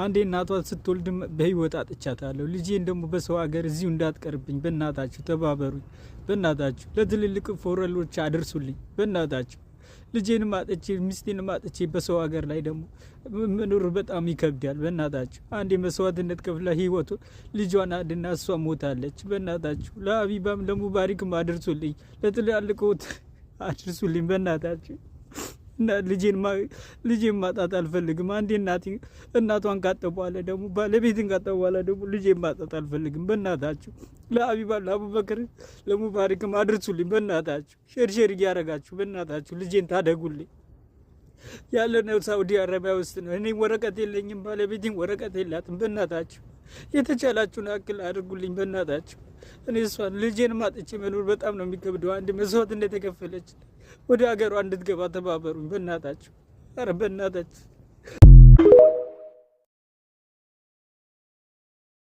አንዴ እናቷ ስትወልድ በህይወት አጥቻታለሁ። ልጄን ደግሞ በሰው ሀገር እዚሁ እንዳትቀርብኝ በእናታችሁ ተባበሩኝ። በእናታችሁ ለትልልቅ ፎረሎች አድርሱልኝ። በእናታችሁ ልጄንም አጥቼ ሚስቴንም አጥቼ በሰው ሀገር ላይ ደግሞ መኖር በጣም ይከብዳል። በእናታችሁ አንዴ መስዋዕትነት ከፍላ ህይወቱ ልጇን አድና እሷ ሞታለች። በእናታችሁ ለሀቢባም ለሙባሪክም አድርሱልኝ። ለትላልቆት አድርሱልኝ በእናታችሁ። እና ልጄን ማጣት አልፈልግም። አንዴ እናቷን ካጠቡ በኋላ ደግሞ ባለቤትን ካጠቡ በኋላ ደግሞ ልጄን ማጣት አልፈልግም። በእናታችሁ ለሀቢባ ለአቡበክር ለሙባሪክም አድርሱልኝ። በእናታችሁ ሼር እያደረጋችሁ በእናታችሁ ልጄን ታደጉልኝ። ያለነው ሳውዲ አረቢያ ውስጥ ነው። እኔ ወረቀት የለኝም፣ ባለቤቴን ወረቀት የላትም። በእናታችሁ የተቻላችሁን አክል አድርጉልኝ። በእናታችሁ እኔ እሷን ልጄን ማጥቼ መኖር በጣም ነው የሚከብደው። አንድ መስዋዕት እንደተከፈለች ወደ ሀገሯ እንድትገባ ተባበሩኝ። በእናታችሁ ኧረ በእናታችሁ